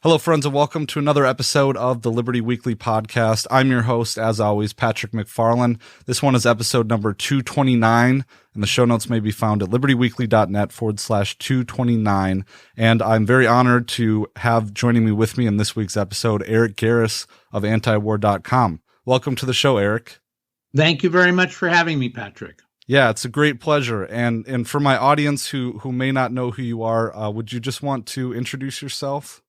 Hello, friends, and welcome to another episode of the Liberty Weekly podcast. I'm your host, as always, Patrick McFarland. This one is episode number 229, and the show notes may be found at libertyweekly.net/229. And I'm very honored to have joining me with me in this week's episode, Eric Garris of antiwar.com. Welcome to the show, Eric. Thank you very much for having me, Patrick. Yeah, it's a great pleasure. And for my audience who may not know who you are, would you just want to introduce yourself?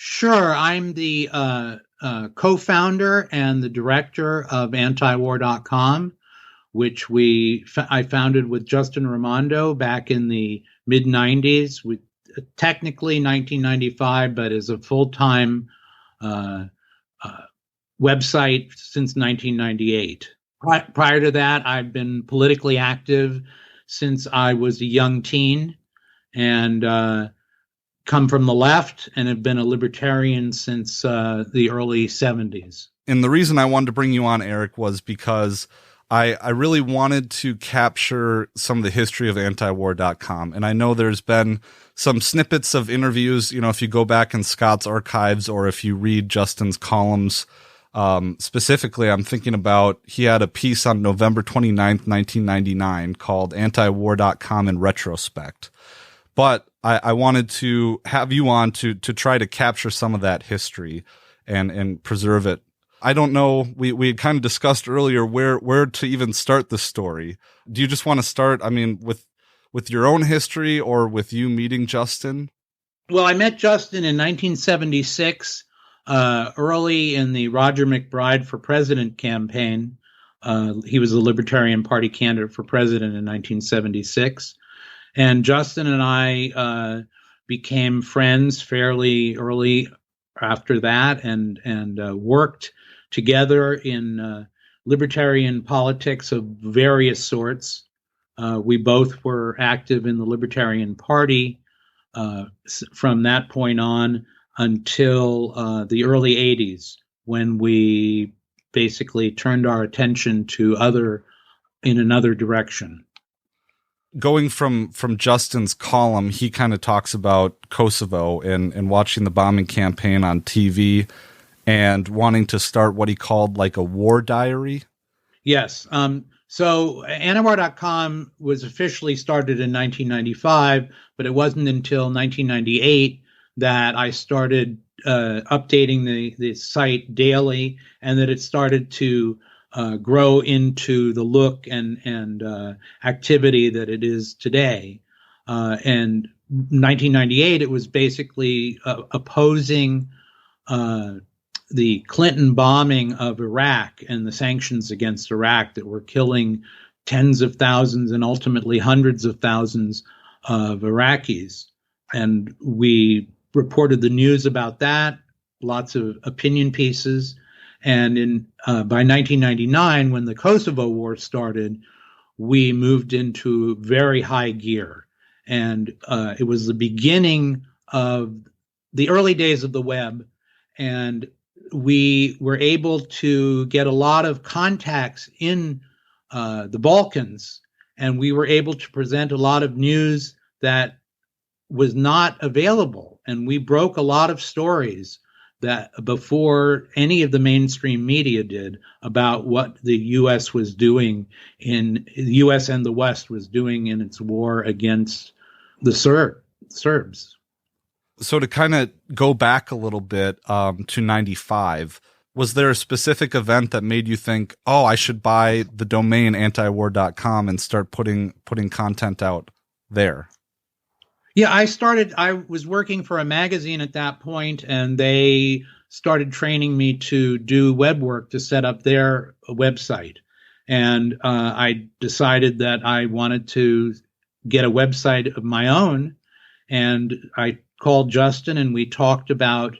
Sure. I'm the co-founder and the director of antiwar.com, which I founded with Justin Raimondo back in the mid-90s, with technically 1995, but as a full-time website since 1998. Prior to that, I've been politically active since I was a young teen, and come from the left and have been a libertarian since the early 70s. And the reason I wanted to bring you on, Eric, was because I really wanted to capture some of the history of antiwar.com. And I know there's been some snippets of interviews, if you go back in Scott's archives or if you read Justin's columns. Specifically, I'm thinking about, he had a piece on November 29th, 1999 called Antiwar.com in Retrospect. But I wanted to have you on to try to capture some of that history and preserve it. I don't know. We had kind of discussed earlier where to even start the story. Do you just want to start, with your own history or with you meeting Justin? Well, I met Justin in 1976, early in the Roger McBride for President campaign. He was the Libertarian Party candidate for president in 1976. And Justin and I became friends fairly early after that, and worked together in libertarian politics of various sorts. We both were active in the Libertarian Party from that point on until the early 80s, when we basically turned our attention to in another direction. Going from Justin's column, he kind of talks about Kosovo and watching the bombing campaign on TV and wanting to start what he called like a war diary. Yes. So antiwar.com was officially started in 1995, but it wasn't until 1998 that I started updating the site daily, and that it started to grow into the look and activity that it is today. And 1998, it was basically opposing the Clinton bombing of Iraq and the sanctions against Iraq that were killing tens of thousands and ultimately hundreds of thousands of Iraqis. And we reported the news about that, lots of opinion pieces. And by 1999, when the Kosovo War started, we moved into very high gear. And it was the beginning of the early days of the web. And we were able to get a lot of contacts in the Balkans. And we were able to present a lot of news that was not available. And we broke a lot of stories that before any of the mainstream media did about what the U.S. was doing the U.S. and the West was doing in its war against the Serbs. So to kind of go back a little bit to 95, was there a specific event that made you think, oh, I should buy the domain antiwar.com and start putting content out there? Yeah, I was working for a magazine at that point, and they started training me to do web work to set up their website. And I decided that I wanted to get a website of my own. And I called Justin and we talked about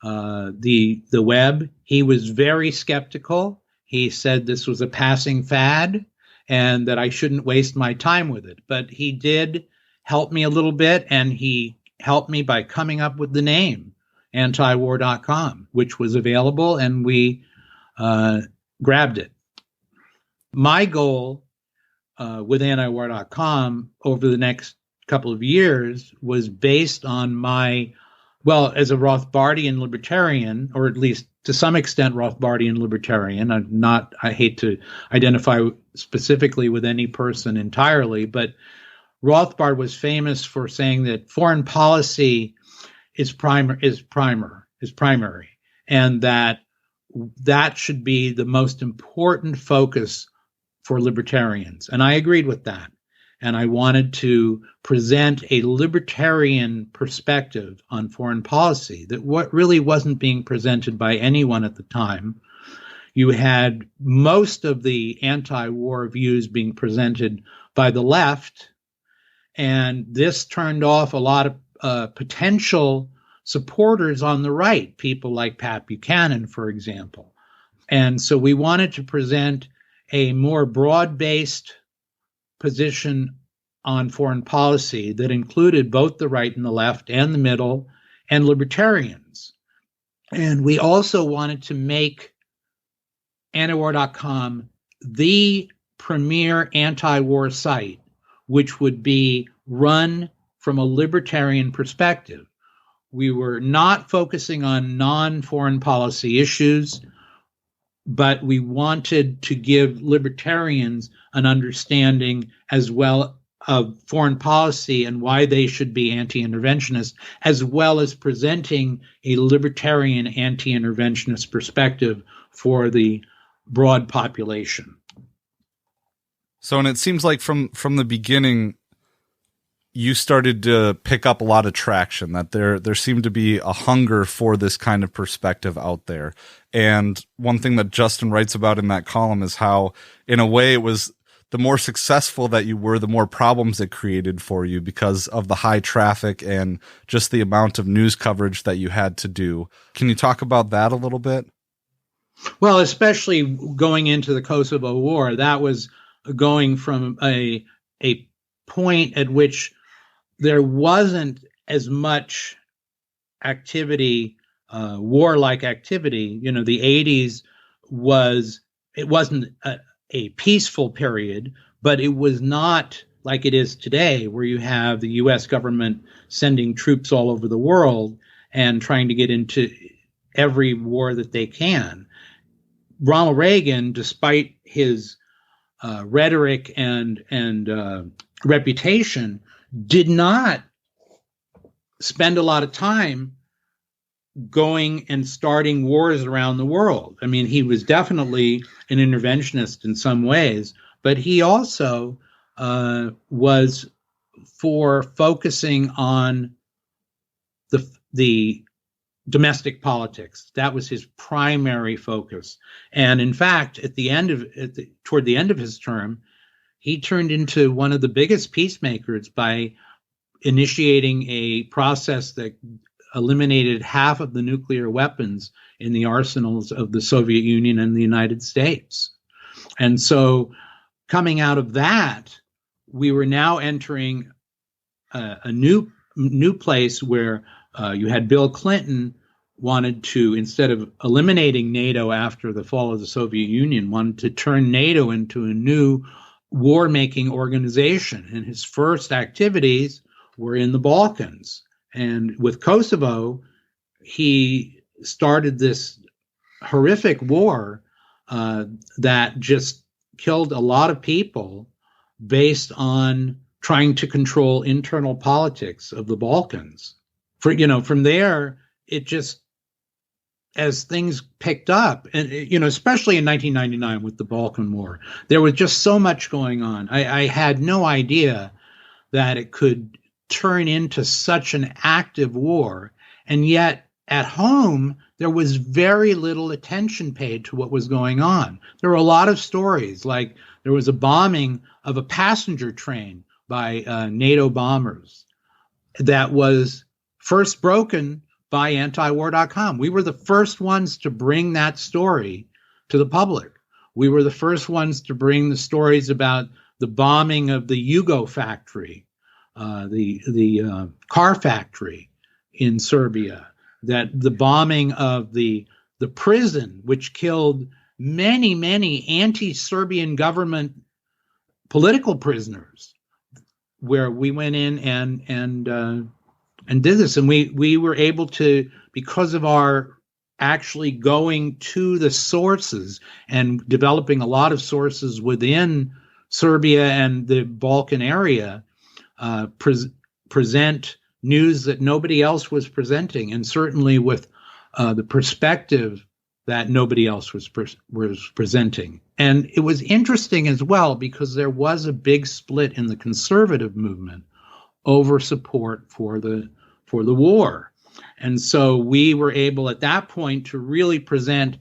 the web. He was very skeptical. He said this was a passing fad and that I shouldn't waste my time with it. But he did help me a little bit, and he helped me by coming up with the name antiwar.com, which was available, and we grabbed it. My goal with antiwar.com over the next couple of years was based on my Well, as a Rothbardian libertarian, or at least to some extent Rothbardian libertarian, I hate to identify specifically with any person entirely, but Rothbard was famous for saying that foreign policy is primary, and that should be the most important focus for libertarians. And I agreed with that. And I wanted to present a libertarian perspective on foreign policy that what really wasn't being presented by anyone at the time. You had most of the anti-war views being presented by the left, and this turned off a lot of potential supporters on the right, people like Pat Buchanan, for example. And so we wanted to present a more broad-based position on foreign policy that included both the right and the left and the middle and libertarians. And we also wanted to make antiwar.com the premier anti-war site, which would be run from a libertarian perspective. We were not focusing on non-foreign policy issues, but we wanted to give libertarians an understanding as well of foreign policy and why they should be anti-interventionist, as well as presenting a libertarian anti-interventionist perspective for the broad population. So, and it seems like from the beginning, you started to pick up a lot of traction, that there seemed to be a hunger for this kind of perspective out there. And one thing that Justin writes about in that column is how, in a way, it was the more successful that you were, the more problems it created for you because of the high traffic and just the amount of news coverage that you had to do. Can you talk about that a little bit? Well, especially going into the Kosovo War, that was going from a point at which there wasn't as much activity, warlike activity. You know, the 80s wasn't a peaceful period, but it was not like it is today, where you have the U.S. government sending troops all over the world and trying to get into every war that they can. Ronald Reagan, despite his rhetoric and reputation, did not spend a lot of time going and starting wars around the world. I mean, he was definitely an interventionist in some ways, but he also was for focusing on the domestic politics. That was his primary focus. And in fact, toward the end of his term, he turned into one of the biggest peacemakers by initiating a process that eliminated half of the nuclear weapons in the arsenals of the Soviet Union and the United States. And so coming out of that, we were now entering a new place where you had Bill Clinton wanted to, instead of eliminating NATO after the fall of the Soviet Union, wanted to turn NATO into a new war-making organization. And his first activities were in the Balkans. And with Kosovo, he started this horrific war that just killed a lot of people based on trying to control internal politics of the Balkans. From there, it just, as things picked up, and especially in 1999 with the Balkan War, there was just so much going on. I had no idea that it could turn into such an active war, and yet at home there was very little attention paid to what was going on. There were a lot of stories, like there was a bombing of a passenger train by NATO bombers that was first broken by antiwar.com. We were the first ones to bring that story to the public. We were the first ones to bring the stories about the bombing of the Yugo factory, the car factory in Serbia, that the bombing of the prison, which killed many, many anti-Serbian government political prisoners, where we went in and and did this. And we were able to, because of our actually going to the sources and developing a lot of sources within Serbia and the Balkan area, present news that nobody else was presenting, and certainly with the perspective that nobody else was presenting. And it was interesting as well because there was a big split in the conservative movement over support for the war. And so we were able at that point to really present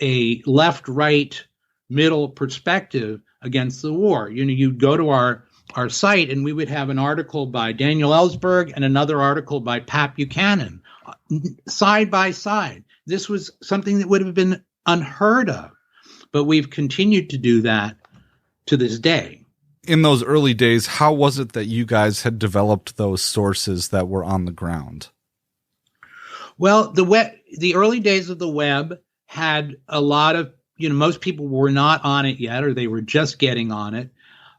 a left, right, middle perspective against the war. You'd go to our site and we would have an article by Daniel Ellsberg and another article by Pat Buchanan side by side. This was something that would have been unheard of, but we've continued to do that to this day. In those early days, how was it that you guys had developed those sources that were on the ground? Well, the early days of the web had a lot of, most people were not on it yet, or they were just getting on it.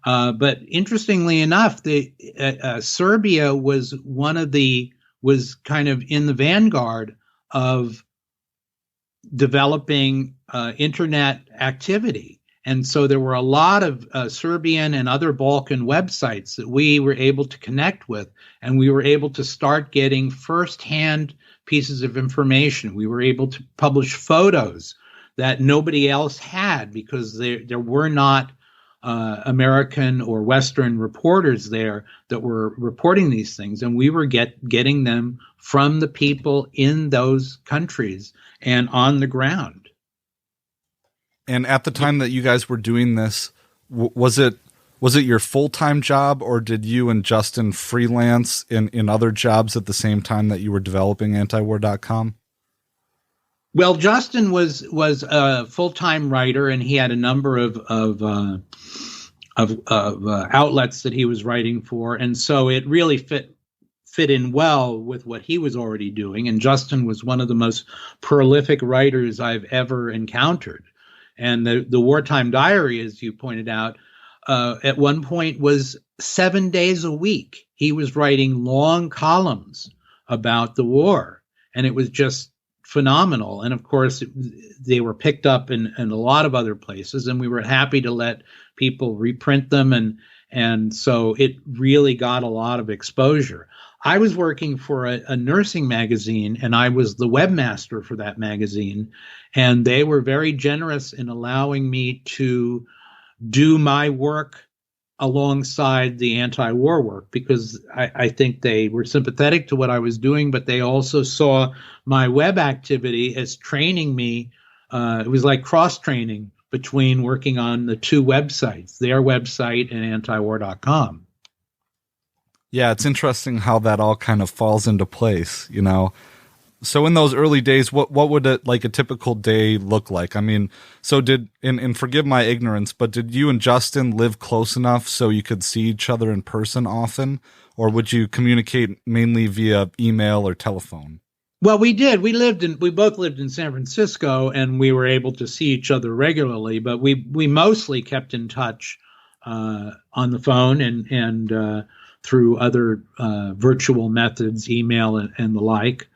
But interestingly enough, Serbia was was kind of in the vanguard of developing internet activity. And so there were a lot of Serbian and other Balkan websites that we were able to connect with, and we were able to start getting firsthand pieces of information. We were able to publish photos that nobody else had because there were not American or Western reporters there that were reporting these things, and we were getting them from the people in those countries and on the ground. And at the time that you guys were doing this, was it your full-time job, or did you and Justin freelance in other jobs at the same time that you were developing antiwar.com? Well, Justin was a full-time writer, and he had a number of outlets that he was writing for, and so it really fit in well with what he was already doing. And Justin was one of the most prolific writers I've ever encountered. And the Wartime Diary, as you pointed out, at one point was 7 days a week. He was writing long columns about the war, and it was just phenomenal. And of course, they were picked up in a lot of other places, and we were happy to let people reprint them. And so it really got a lot of exposure. I was working for a nursing magazine, and I was the webmaster for that magazine. And they were very generous in allowing me to do my work alongside the anti-war work, because I think they were sympathetic to what I was doing, but they also saw my web activity as training me. It was like cross-training between working on the two websites, their website and antiwar.com. Yeah, it's interesting how that all kind of falls into place, So in those early days, what would a typical day look like? I mean, so and forgive my ignorance, but did you and Justin live close enough so you could see each other in person often, or would you communicate mainly via email or telephone? Well, we did. We both lived in San Francisco, and we were able to see each other regularly, but we mostly kept in touch on the phone and through other virtual methods, email and the like.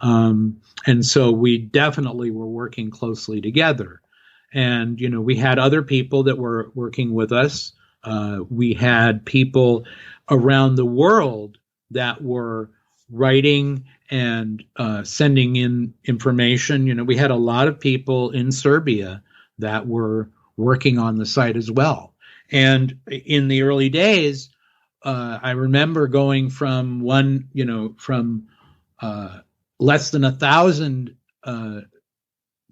And so we definitely were working closely together. And, we had other people that were working with us. We had people around the world that were writing and sending in information. We had a lot of people in Serbia that were working on the site as well. And in the early days, I remember going from less than 1,000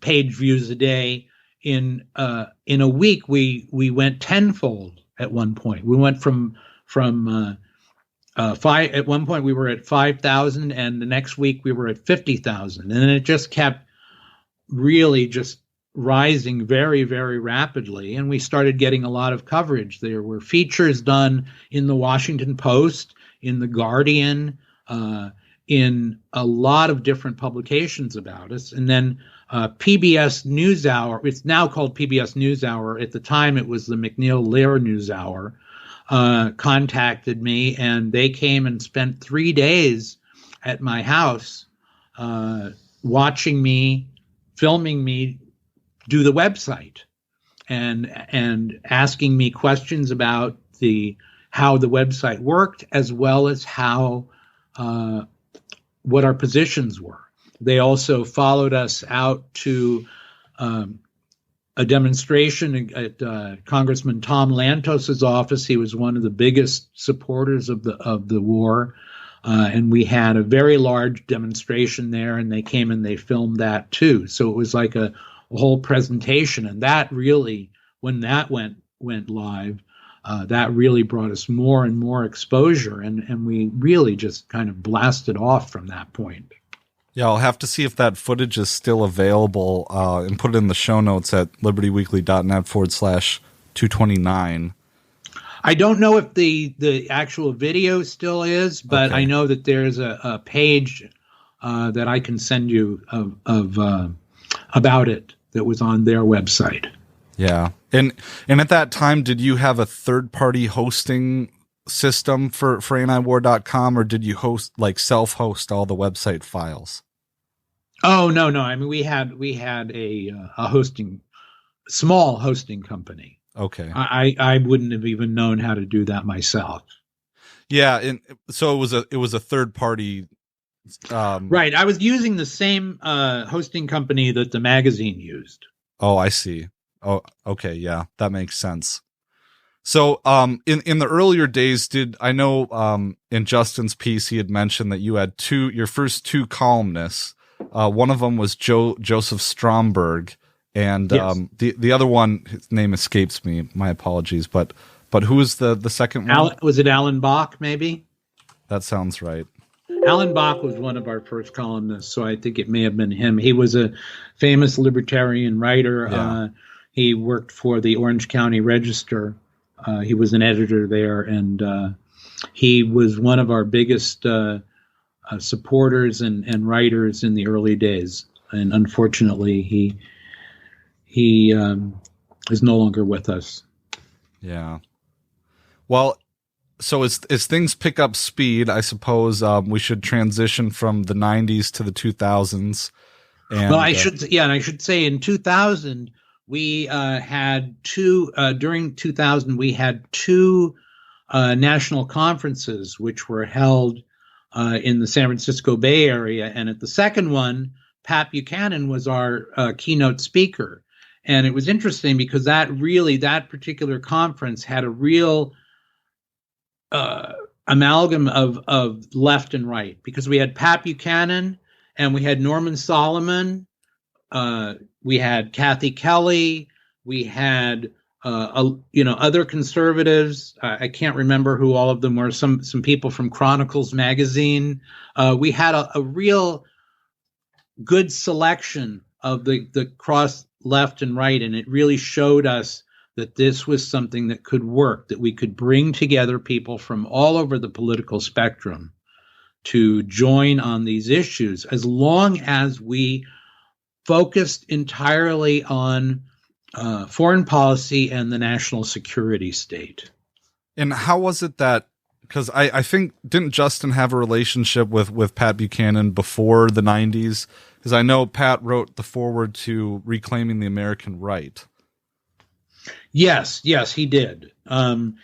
page views a day. In a week, we went tenfold at one point. We went from five. At one point, we were at 5,000, and the next week we were at 50,000, and it just kept really just rising very, very rapidly. And we started getting a lot of coverage. There were features done in the Washington Post, in the Guardian, in a lot of different publications about us. And then PBS NewsHour, it's now called PBS NewsHour. At the time, it was the McNeil Lehrer NewsHour, contacted me, and they came and spent 3 days at my house, watching me, filming me do the website, and asking me questions about how the website worked, as well as how what our positions were. They also followed us out to a demonstration at Congressman Tom Lantos's office. He was one of the biggest supporters of the war, and we had a very large demonstration there. And they came and they filmed that too. So it was like a whole presentation, and that really, when that went live, that really brought us more and more exposure, and we really just kind of blasted off from that point. Yeah, I'll have to see if that footage is still available and put it in the show notes at libertyweekly.net/229. I don't know if the actual video still is, but okay. I know that there's a page that I can send you of about it that was on their website. Yeah. And at that time, did you have a third-party hosting system for antiwar.com, or did you self-host all the website files? Oh, no. I mean, we had a small hosting company. Okay. I wouldn't have even known how to do that myself. Yeah, and so it was a third party. Right. I was using the same hosting company that the magazine used. Oh, I see. Oh, okay. Yeah, that makes sense. So, in the earlier days, I know, in Justin's piece, he had mentioned that you had your first two columnists. One of them was Joseph Stromberg, and yes. The other one, his name escapes me. My apologies, but who was the second one? Was it Alan Bach? Maybe that sounds right. Alan Bach was one of our first columnists, so I think it may have been him. He was a famous libertarian writer. Yeah. He worked for the Orange County Register. He was an editor there, and he was one of our biggest supporters and writers in the early days. And unfortunately, he is no longer with us. Yeah. Well, so as things pick up speed, I suppose we should transition from the 90s to the 2000s. And, well, I should say in 2000. We had during 2000, we had two national conferences which were held in the San Francisco Bay Area. And at the second one, Pat Buchanan was our keynote speaker. And it was interesting because that particular conference had a real amalgam of left and right, because we had Pat Buchanan and we had Norman Solomon. We had Kathy Kelly. We had, other conservatives. I can't remember who all of them were. Some people from Chronicles magazine. We had a real good selection of the cross left and right, and it really showed us that this was something that could work, that we could bring together people from all over the political spectrum to join on these issues, as long as we focused entirely on foreign policy and the national security state. And how was it that, because I think, didn't Justin have a relationship with Pat Buchanan before the 90s? Because I know Pat wrote the foreword to Reclaiming the American Right. Yes, he did.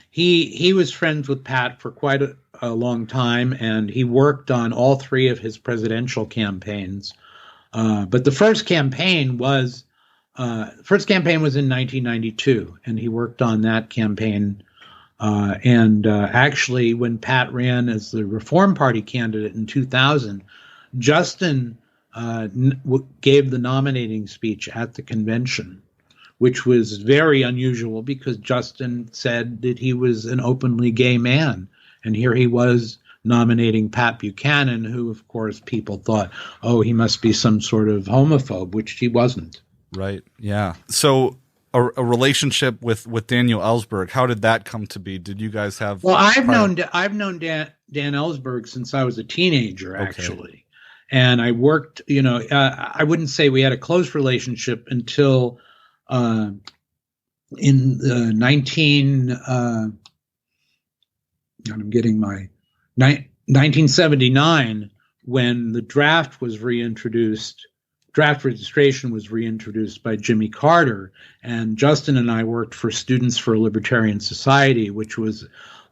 He was friends with Pat for quite a long time, and he worked on all three of his presidential campaigns. But the first campaign was in 1992, and he worked on that campaign. Actually, when Pat ran as the Reform Party candidate in 2000, Justin gave the nominating speech at the convention, which was very unusual because Justin said that he was an openly gay man. And here he was nominating Pat Buchanan, who, of course, people thought, oh, he must be some sort of homophobe, which he wasn't. Right. Yeah. So a relationship with Daniel Ellsberg, how did that come to be? Did you guys have? Well, I've known Dan Ellsberg since I was a teenager, actually. Okay. And I worked, I wouldn't say we had a close relationship until in the 1979, when the draft registration was reintroduced by Jimmy Carter, and Justin and I worked for Students for a Libertarian Society, which was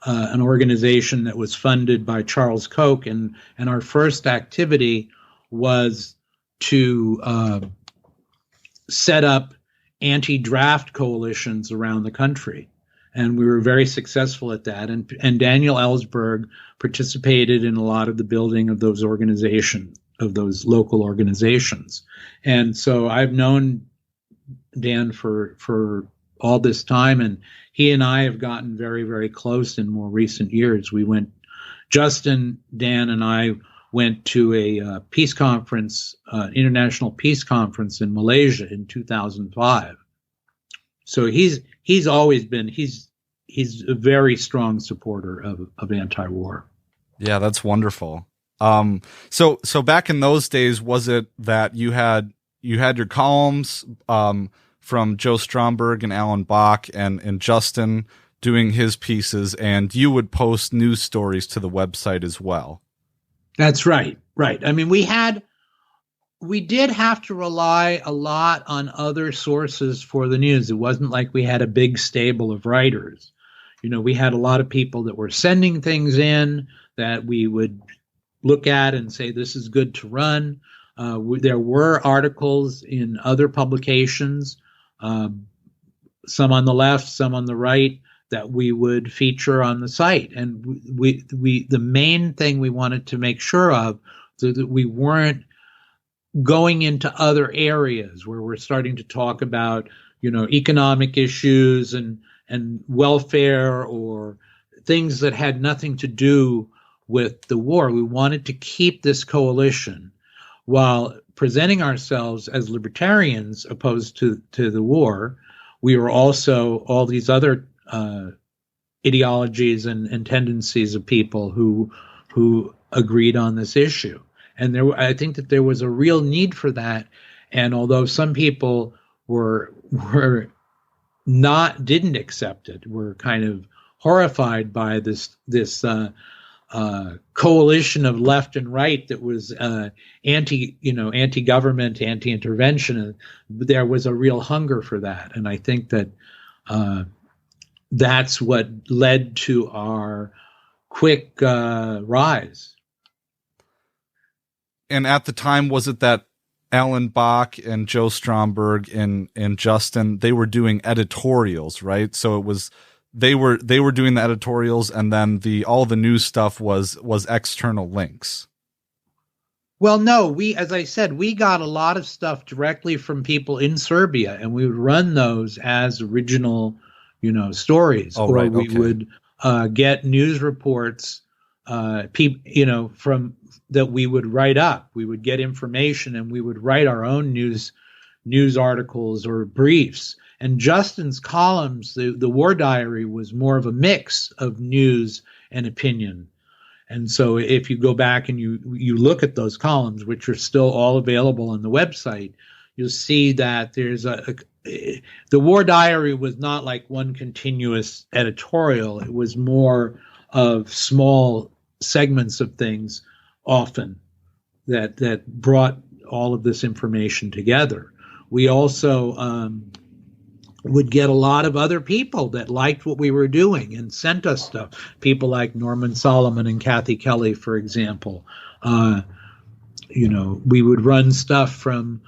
an organization that was funded by Charles Koch, and our first activity was to set up anti-draft coalitions around the country. And we were very successful at that. And Daniel Ellsberg participated in a lot of the building of those organizations, of those local organizations. And so I've known Dan for all this time, and he and I have gotten very, very close in more recent years. Justin, Dan, and I went to a peace conference, international peace conference in Malaysia in 2005. So he's always been, he's a very strong supporter of anti-war. Yeah, that's wonderful. So back in those days, was it that you had your columns from Joe Stromberg and Alan Bach and Justin doing his pieces, and you would post news stories to the website as well? That's right. Right. I mean, we did have to rely a lot on other sources for the news. It wasn't like we had a big stable of writers. We had a lot of people that were sending things in that we would look at and say, this is good to run. There were articles in other publications, some on the left, some on the right, that we would feature on the site. And the main thing we wanted to make sure of, so that we weren't going into other areas where we're starting to talk about, economic issues and welfare, or things that had nothing to do with the war. We wanted to keep this coalition while presenting ourselves as libertarians opposed to the war. We were also all these other ideologies and tendencies of people who agreed on this issue. And I think that there was a real need for that. And although some people didn't accept it, were kind of horrified by this coalition of left and right that was anti-government, anti-intervention. There was a real hunger for that, and I think that that's what led to our quick rise. And at the time, was it that Alan Bach and Joe Stromberg and Justin, they were doing editorials, right? So it was they were doing the editorials, and then all the news stuff was external links. Well, no, as I said, we got a lot of stuff directly from people in Serbia, and we would run those as original, stories. Oh, or right. We would get news reports, from that we would write up. We would get information, and we would write our own news articles or briefs. And Justin's columns, the War Diary, was more of a mix of news and opinion. And so if you go back and you look at those columns, which are still all available on the website, you'll see that there's the War Diary was not like one continuous editorial. It was more of small segments of things, often, that brought all of this information together. We also would get a lot of other people that liked what we were doing and sent us stuff. People like Norman Solomon and Kathy Kelly, for example. We would run stuff from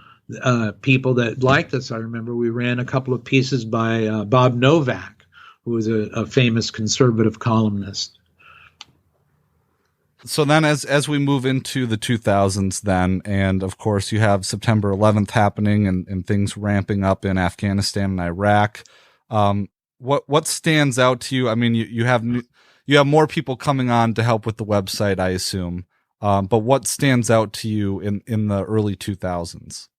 people that liked us. I remember we ran a couple of pieces by Bob Novak, who was a famous conservative columnist. So then as we move into the 2000s then, and of course you have September 11th happening and things ramping up in Afghanistan and Iraq, what stands out to you? I mean, you have more people coming on to help with the website, I assume, but what stands out to you in the early 2000s?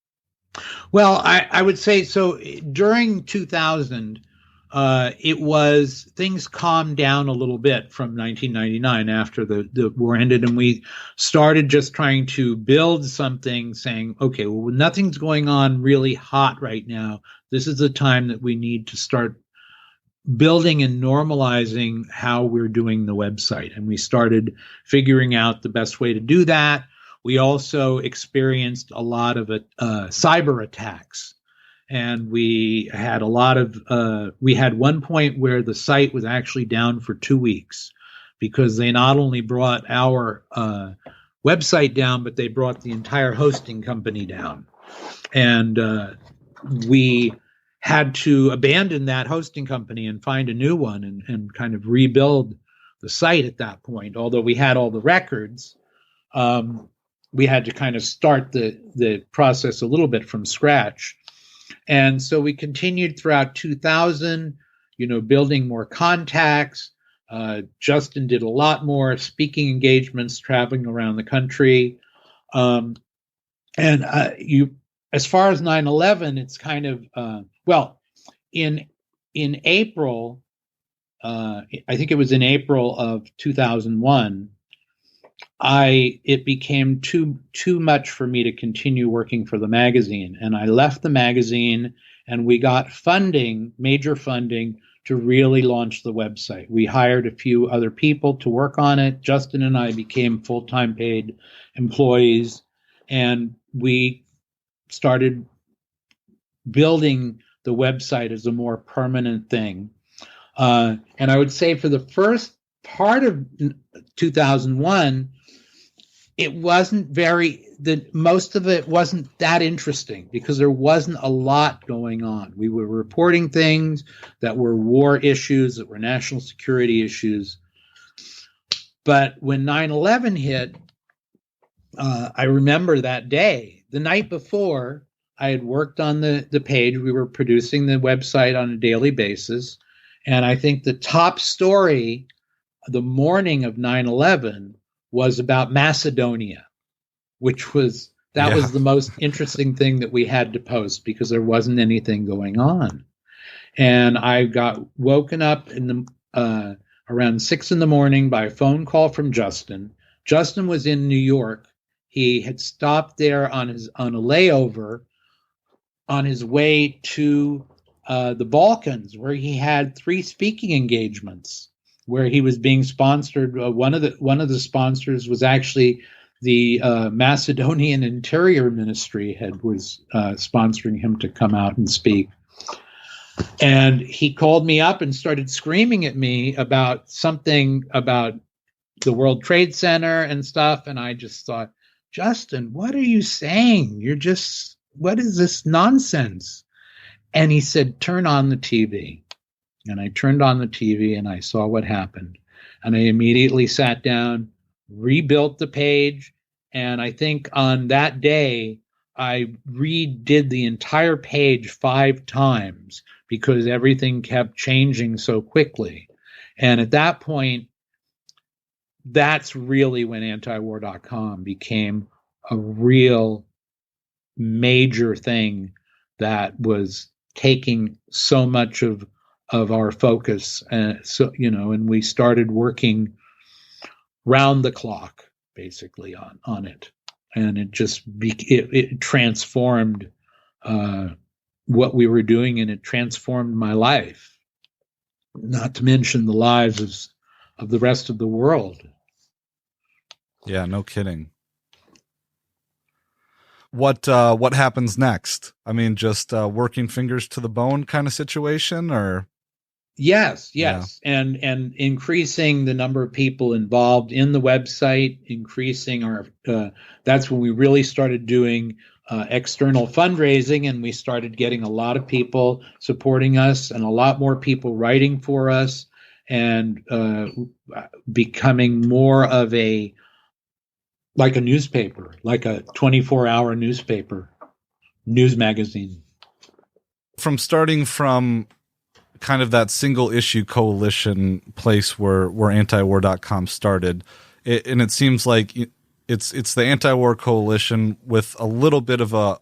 Well, I would say, so during 2000, things calmed down a little bit from 1999 after the war ended, and we started just trying to build something, saying, okay, well, nothing's going on really hot right now. This is the time that we need to start building and normalizing how we're doing the website. And we started figuring out the best way to do that. We also experienced a lot of cyber attacks. And we had we had one point where the site was actually down for 2 weeks because they not only brought our website down, but they brought the entire hosting company down. And we had to abandon that hosting company and find a new one and kind of rebuild the site at that point. Although we had all the records, we had to kind of start the process a little bit from scratch. And so we continued throughout 2000, building more contacts. Justin did a lot more speaking engagements, traveling around the country. As far as 9/11, it's kind of, in April, I think it was in April of 2001, it became too much for me to continue working for the magazine, and I left the magazine, and we got major funding to really launch the website. We hired a few other people to work on it. Justin and I became full-time paid employees, and we started building the website as a more permanent thing. And I would say for the first part of 2001, most of it wasn't that interesting because there wasn't a lot going on. We were reporting things that were war issues, that were national security issues. But when 9/11 hit, I remember that day. The night before, I had worked on the page. We were producing the website on a daily basis. And I think the top story the morning of 9/11 was about Macedonia, which was the most interesting thing that we had to post because there wasn't anything going on. And I got woken up around 6 a.m. by a phone call from Justin. Justin was in New York. He had stopped there on a layover on his way to the Balkans, where he had 3 speaking engagements, where he was being sponsored. One of the sponsors was actually the Macedonian Interior Ministry was sponsoring him to come out and speak. And he called me up and started screaming at me about something about the World Trade Center and stuff. And I just thought, Justin, what are you saying? What is this nonsense? And he said, turn on the TV. And I turned on the TV and I saw what happened. And I immediately sat down, rebuilt the page. And I think on that day, I redid the entire page 5 times because everything kept changing so quickly. And at that point, that's really when antiwar.com became a real major thing that was taking so much of our focus. And we started working round the clock, basically, on it. And it just it transformed what we were doing, and it transformed my life, not to mention the lives of the rest of the world. Yeah, no kidding. What happens next? I mean, just working fingers to the bone kind of situation, or? Yes. Yeah. And increasing the number of people involved in the website, increasing our, that's when we really started doing external fundraising, and we started getting a lot of people supporting us and a lot more people writing for us, and becoming more of like a newspaper, like a 24-hour newspaper, news magazine. From starting from kind of that single issue coalition place where antiwar.com started, and it seems like it's the anti-war coalition with a little bit of a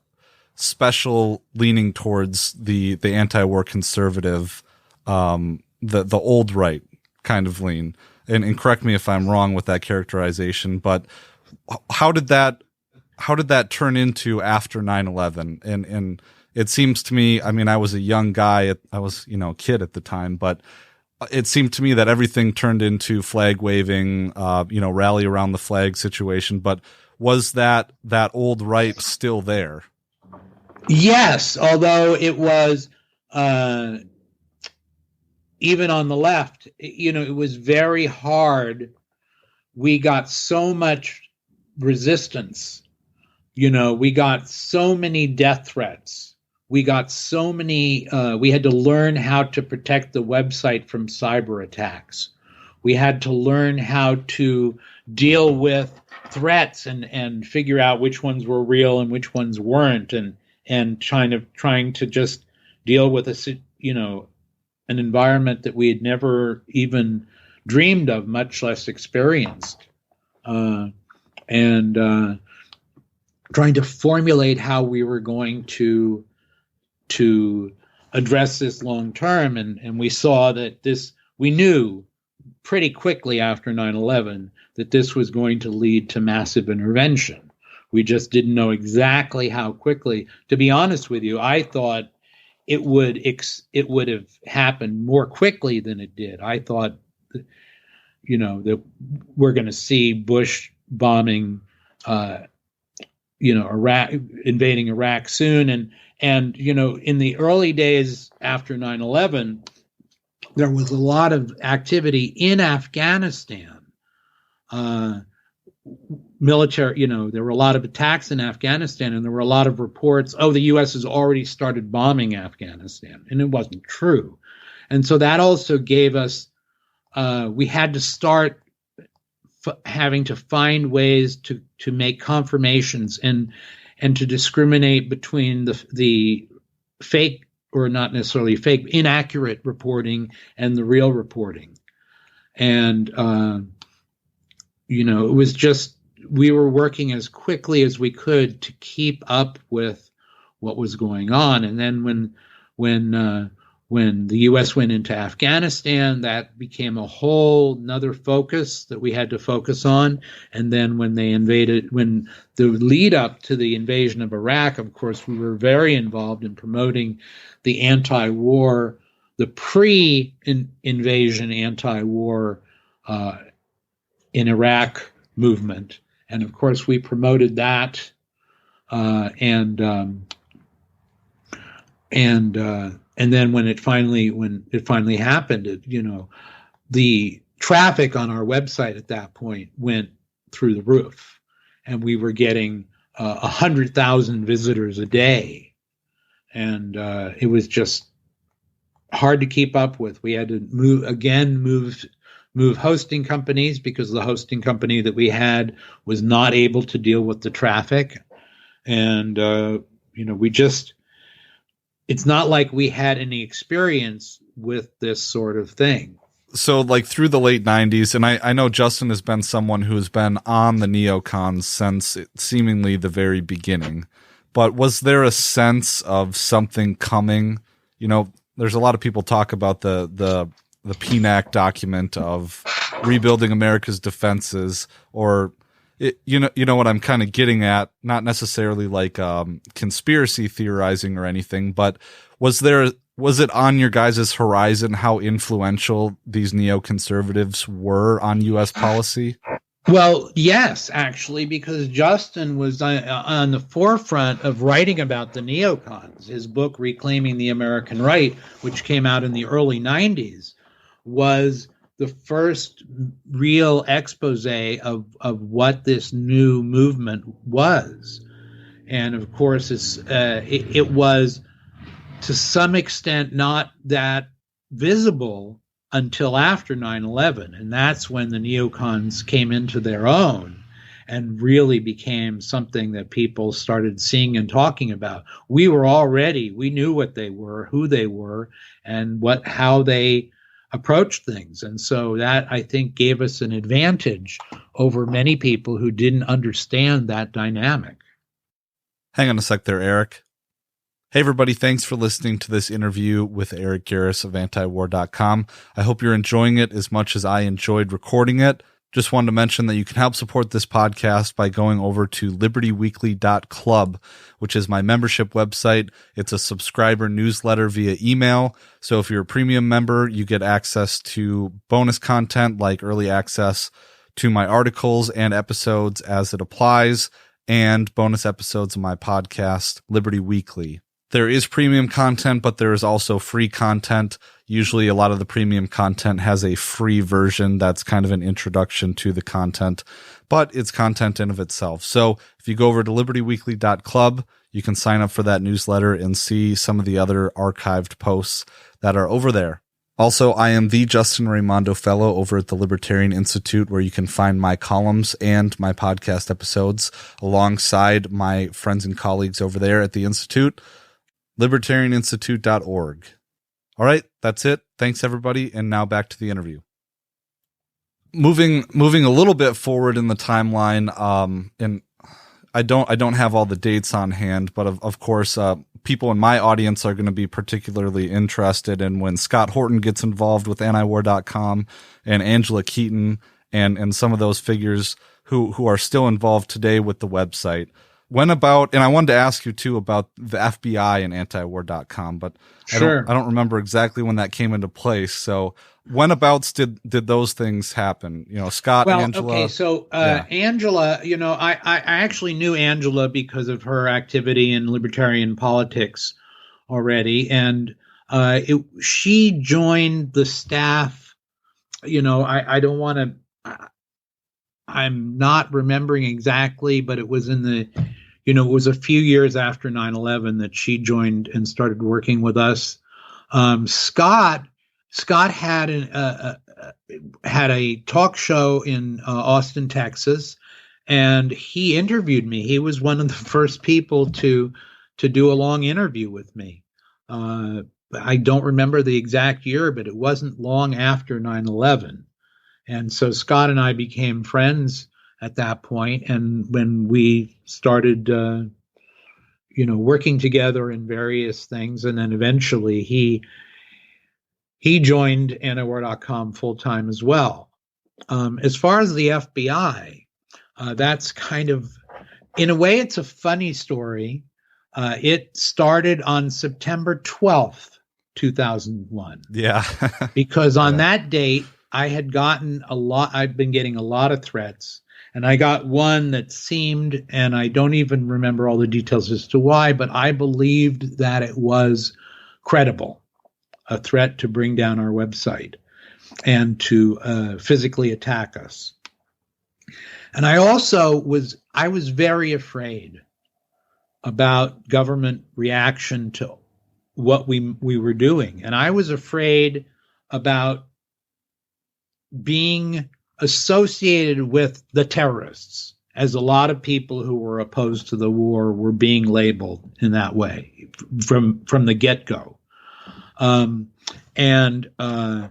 special leaning towards the anti-war conservative, the old right kind of lean. And correct me if I'm wrong with that characterization, but how did that turn into after 9/11? And it seems to me, I mean, I was a young guy, I was, a kid at the time, but it seemed to me that everything turned into flag waving, rally around the flag situation. But was that old ripe still there? Yes, although it was even on the left, it was very hard. We got so much resistance. We got so many death threats. We got so many, we had to learn how to protect the website from cyber attacks. We had to learn how to deal with threats and figure out which ones were real and which ones weren't, and trying to just deal with an environment that we had never even dreamed of, much less experienced, and trying to formulate how we were going to address this long term. And we saw that we knew pretty quickly after 9/11 that this was going to lead to massive intervention. We just didn't know exactly how quickly. To be honest with you, I thought it would have happened more quickly than it did. I thought, that we're going to see Bush bombing, Iraq, invading Iraq soon, and in the early days after 9/11, there was a lot of activity in Afghanistan. Military, there were a lot of attacks in Afghanistan, and there were a lot of reports, the U.S. has already started bombing Afghanistan, and it wasn't true. And so that also gave us, we had to start having to find ways to make confirmations and to discriminate between the fake, or not necessarily fake, inaccurate reporting and the real reporting. And, it was just, we were working as quickly as we could to keep up with what was going on. And then when the U.S. went into Afghanistan, that became a whole nother focus that we had to focus on. And then when the lead up to the invasion of Iraq, of course, we were very involved in promoting the anti-war, the pre-invasion anti-war in Iraq movement. And of course, we promoted that, and then when it finally happened, the traffic on our website at that point went through the roof, and we were getting 100,000 visitors a day, and it was just hard to keep up with. We had to move hosting companies, because the hosting company that we had was not able to deal with the traffic. And, it's not like we had any experience with this sort of thing. So like through the late 90s, and I know Justin has been someone who has been on the neocons since seemingly the very beginning, but was there a sense of something coming? There's a lot of people talk about the PNAC document of rebuilding America's defenses, or you know what I'm kind of getting at, not necessarily like conspiracy theorizing or anything, but was it on your guys' horizon how influential these neoconservatives were on U.S. policy? Well, yes, actually, because Justin was on the forefront of writing about the neocons. His book, Reclaiming the American Right, which came out in the early 90s, was the first real expose of what this new movement was. And of course, it was to some extent not that visible until after 9/11. And that's when the neocons came into their own and really became something that people started seeing and talking about. We knew what they were, who they were, and how they approached things. And so that, I think, gave us an advantage over many people who didn't understand that dynamic. Hang on a sec there, Eric. Hey, everybody. Thanks for listening to this interview with Eric Garris of antiwar.com. I hope you're enjoying it as much as I enjoyed recording it. Just wanted to mention that you can help support this podcast by going over to libertyweekly.club, which is my membership website. It's a subscriber newsletter via email. So if you're a premium member, you get access to bonus content like early access to my articles and episodes as it applies, and bonus episodes of my podcast, Liberty Weekly. There is premium content, but there is also free content. Usually a lot of the premium content has a free version that's kind of an introduction to the content, but it's content in of itself. So if you go over to libertyweekly.club, you can sign up for that newsletter and see some of the other archived posts that are over there. Also, I am the Justin Raimondo Fellow over at the Libertarian Institute, where you can find my columns and my podcast episodes alongside my friends and colleagues over there at the Institute. libertarianinstitute.org. All right, that's it. Thanks, everybody. And now back to the interview. Moving a little bit forward in the timeline, and I don't have all the dates on hand, but of course, people in my audience are going to be particularly interested in when Scott Horton gets involved with antiwar.com, and Angela Keaton and some of those figures who are still involved today with the website. When about, and I wanted to ask you too about the FBI and antiwar.com, but Sure. I don't remember exactly when that came into place. So whenabouts did those things happen? You know, Scott, well, Angela. Okay, so Angela, you know, I actually knew Angela because of her activity in libertarian politics already, and she joined the staff. You know, I don't want to. I'm not remembering exactly, but it was in the, you know, it was a few years after 9/11 that she joined and started working with us. Scott had a talk show in Austin, Texas, and he interviewed me. He was one of the first people to do a long interview with me. I don't remember the exact year, but it wasn't long after 9/11. And so Scott and I became friends at that point. And when we started, you know, working together in various things, and then eventually he joined antiwar.com full time as well. As far as the FBI, that's kind of, in a way, it's a funny story. It started on September 12th, 2001. Yeah. Because on that date, I'd been getting a lot of threats, and I got one that seemed, and I don't even remember all the details as to why, but I believed that it was credible, a threat to bring down our website and to physically attack us. And I also was very afraid about government reaction to what we were doing. And I was afraid about being associated with the terrorists, as a lot of people who were opposed to the war were being labeled in that way from the get-go. And I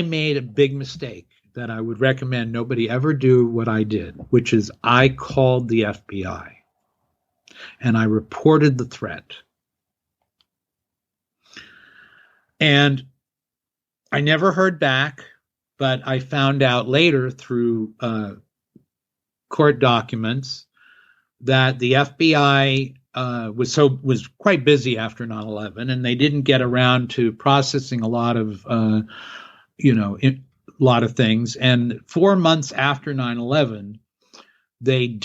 made a big mistake that I would recommend nobody ever do what I did, which is I called the FBI and I reported the threat. And I never heard back. But I found out later through court documents that the FBI was quite busy after 9/11, and they didn't get around to processing a lot of things. And 4 months after 9/11, they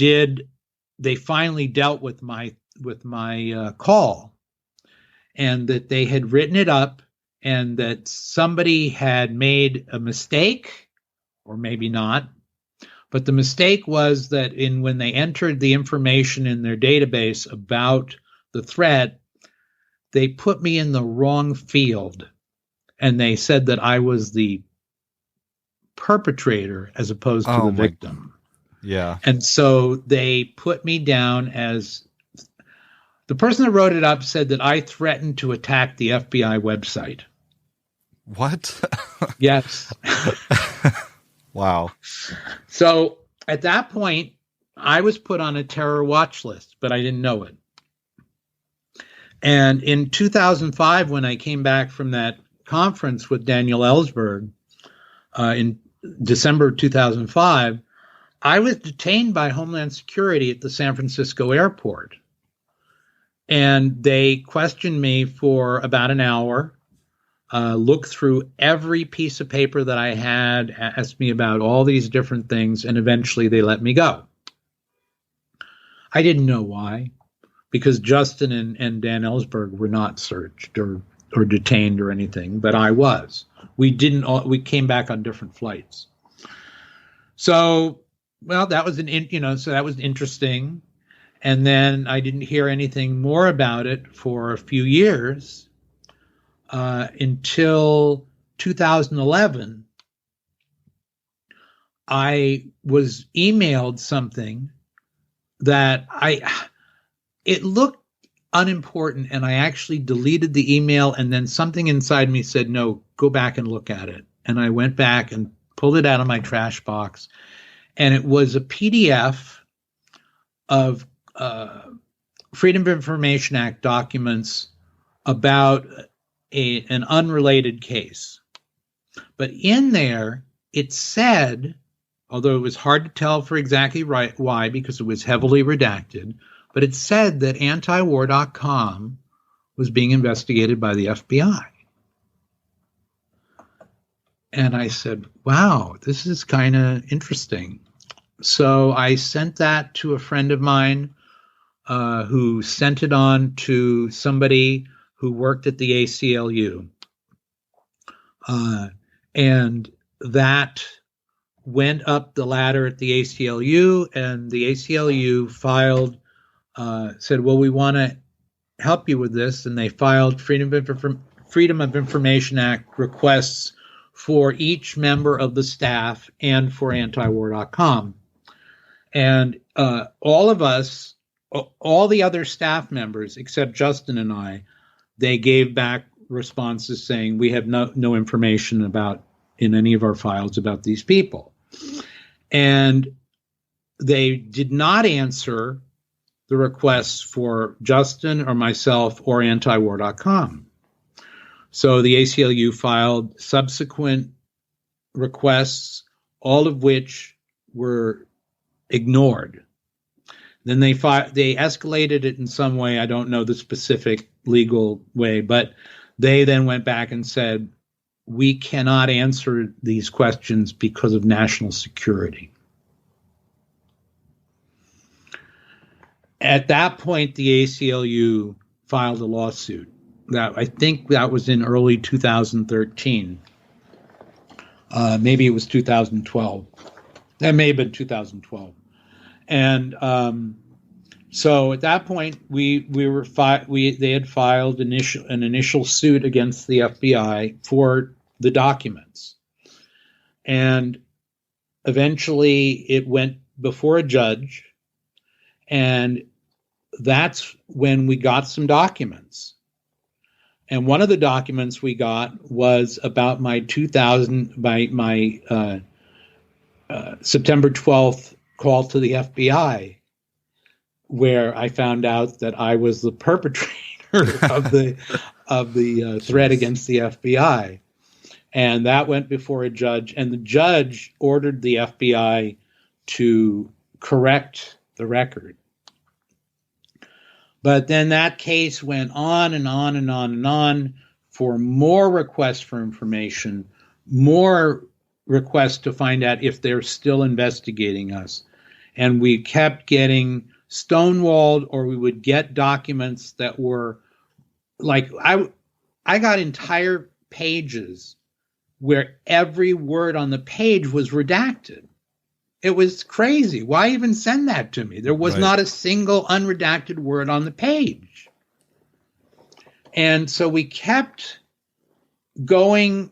finally dealt with my call, and that they had written it up, and that somebody had made a mistake, or maybe not. But the mistake was that when they entered the information in their database about the threat, they put me in the wrong field. And they said that I was the perpetrator as opposed to the victim. Yeah. And so they put me down as, the person that wrote it up said that I threatened to attack the FBI website. What? Yes. Wow. So at that point, I was put on a terror watch list, but I didn't know it. And in 2005, when I came back from that conference with Daniel Ellsberg in December 2005, I was detained by Homeland Security at the San Francisco airport. And they questioned me for about an hour. looked through every piece of paper that I had, asked me about all these different things, and eventually they let me go. I didn't know why, because Justin and Dan Ellsberg were not searched or detained or anything, but I was. We came back on different flights. So, well, that was that was interesting. And then I didn't hear anything more about it for a few years until 2011. I was emailed something that it looked unimportant, and I actually deleted the email, and then something inside me said, no, go back and look at it. And I went back and pulled it out of my trash box, and it was a PDF of Freedom of Information Act documents about an unrelated case. But in there, it said, although it was hard to tell for exactly why, because it was heavily redacted, but it said that antiwar.com was being investigated by the FBI. And I said, wow, this is kind of interesting. So I sent that to a friend of mine who sent it on to somebody who worked at the ACLU. And that went up the ladder at the ACLU, and the ACLU filed, said, well, we want to help you with this. And they filed Freedom of Information Act requests for each member of the staff and for antiwar.com. And all of us, all the other staff members, except Justin and I, they gave back responses saying we have no information about in any of our files about these people. And they did not answer the requests for Justin or myself or antiwar.com. So the ACLU filed subsequent requests, all of which were ignored. Then they escalated it in some way. I don't know the specific legal way, but they then went back and said, we cannot answer these questions because of national security. At that point, the ACLU filed a lawsuit. I think that was in early 2013. Maybe it was 2012. That may have been 2012. And so at that point, they had filed an initial suit against the FBI for the documents, and eventually it went before a judge, and that's when we got some documents. And one of the documents we got was about my September 12th call to the FBI, where I found out that I was the perpetrator of the threat against the FBI. And that went before a judge, and the judge ordered the FBI to correct the record. But then that case went on and on and on and on for more requests for information, more requests to find out if they're still investigating us. And we kept getting stonewalled, or we would get documents that were like, I got entire pages where every word on the page was redacted. It was crazy. Why even send that to me? There was not a single unredacted word on the page. And so we kept going,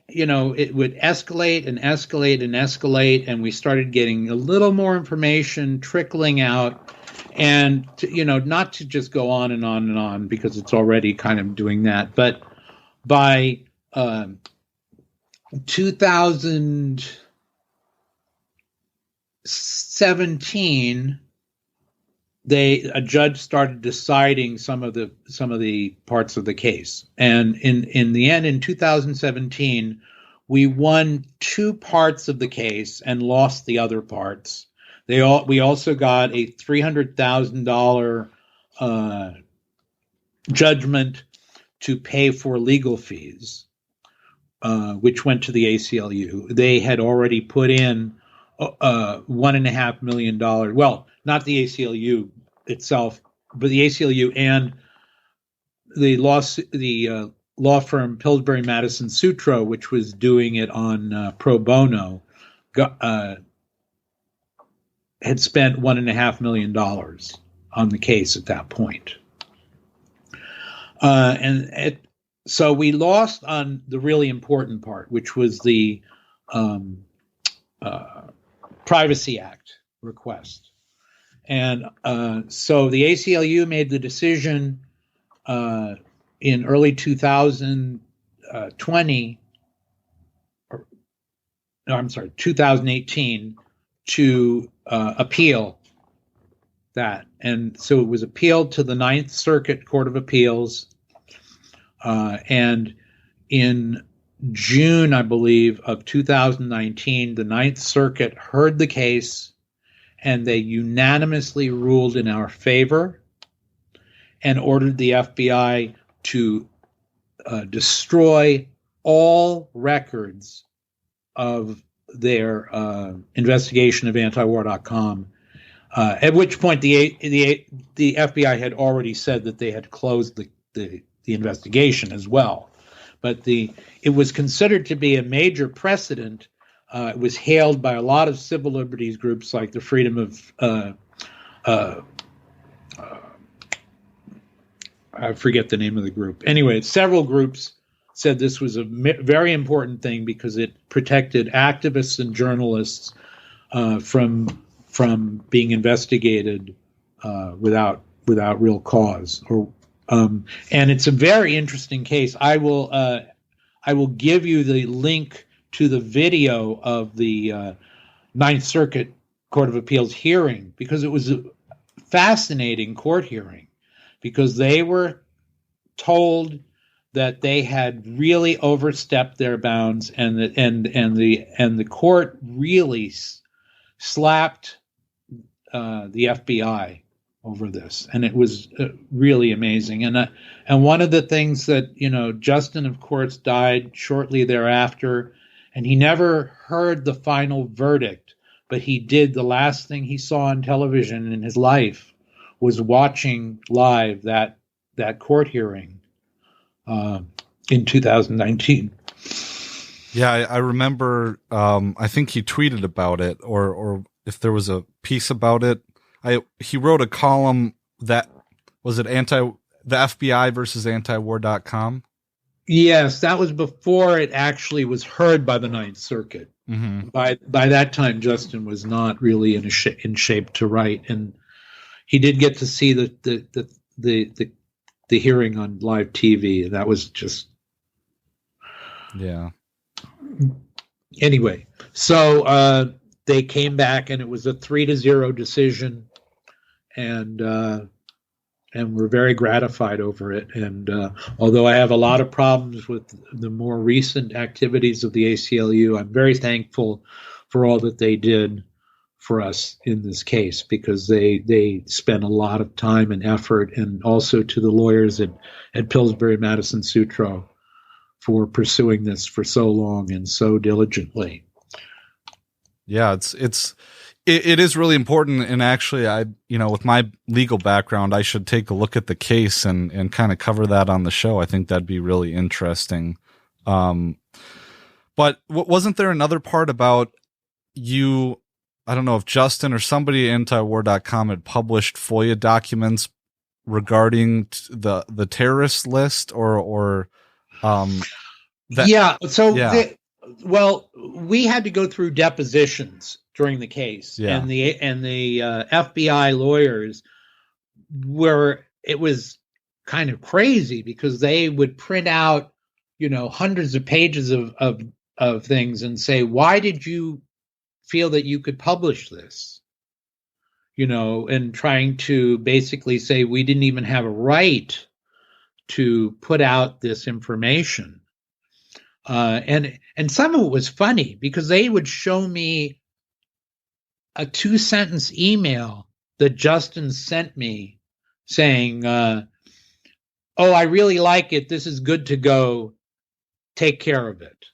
it would escalate and escalate and escalate, and we started getting a little more information trickling out, and not to just go on and on and on, because it's already kind of doing that. But by 2017, a judge started deciding some of the parts of the case, and in the end, in 2017, we won two parts of the case and lost the other parts. We also got a $300,000 judgment to pay for legal fees, which went to the ACLU. They had already put in $1.5 million. Well, not the ACLU itself, but the ACLU and the law firm Pillsbury Madison Sutro, which was doing it on pro bono, had spent $1.5 million on the case at that point. So we lost on the really important part, which was the Privacy Act request. And so the ACLU made the decision in early 2018 to appeal that. And so it was appealed to the Ninth Circuit Court of Appeals. And in June, I believe, of 2019, the Ninth Circuit heard the case and they unanimously ruled in our favor and ordered the FBI to destroy all records of their investigation of antiwar.com, at which point the FBI had already said that they had closed the investigation as well. But it was considered to be a major precedent. It was hailed by a lot of civil liberties groups like the Freedom of I forget the name of the group. Anyway, several groups said this was a very important thing because it protected activists and journalists from being investigated without real cause. And it's a very interesting case. I will give you the link to the video of the Ninth Circuit Court of Appeals hearing, because it was a fascinating court hearing, because they were told that they had really overstepped their bounds, and the court really slapped the FBI over this, and it was really amazing. And one of the things that, Justin, of course, died shortly thereafter, and he never heard the final verdict, but he did. The last thing he saw on television in his life was watching live that court hearing in 2019. Yeah, I remember. I think he tweeted about it, or if there was a piece about it. He wrote a column that was it the FBI versus antiwar.com. Yes, that was before it actually was heard by the Ninth Circuit. Mm-hmm. By that time, Justin was not really in shape to write, and he did get to see the hearing on live TV. That was just Anyway, so they came back, and it was a 3-0 decision, and we're very gratified over it. And although I have a lot of problems with the more recent activities of the ACLU, I'm very thankful for all that they did for us in this case, because they spent a lot of time and effort, and also to the lawyers at Pillsbury Madison Sutro for pursuing this for so long and so diligently. Yeah, it is really important. And actually, with my legal background, I should take a look at the case and kind of cover that on the show. I think that'd be really interesting. But wasn't there another part about you? I don't know if Justin or somebody at antiwar.com had published FOIA documents regarding the terrorist list or that, yeah. So, yeah. We had to go through depositions during the case, and the FBI lawyers it was kind of crazy, because they would print out, hundreds of pages of things and say, why did you feel that you could publish this? And trying to basically say we didn't even have a right to put out this information. And some of it was funny, because they would show me a 2-sentence email that Justin sent me saying, "Oh, I really like it. This is good to go. Take care of it."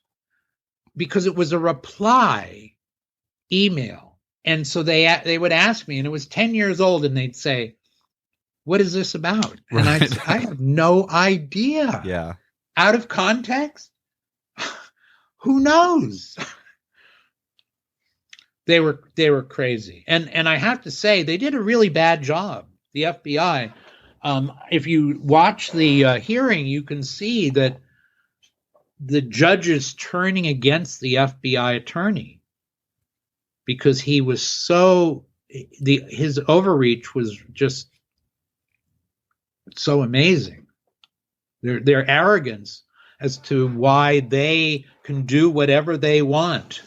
Because it was a reply email. And so they would ask me, and it was 10 years old, and they'd say, "What is this about?" And Right. I'd say, "I have no idea." Yeah. Out of context? Who knows? They were crazy. And I have to say, they did a really bad job, the FBI. If you watch the hearing, you can see that the judge is turning against the FBI attorney because he was his overreach was just so amazing. Their arrogance as to why they can do whatever they want,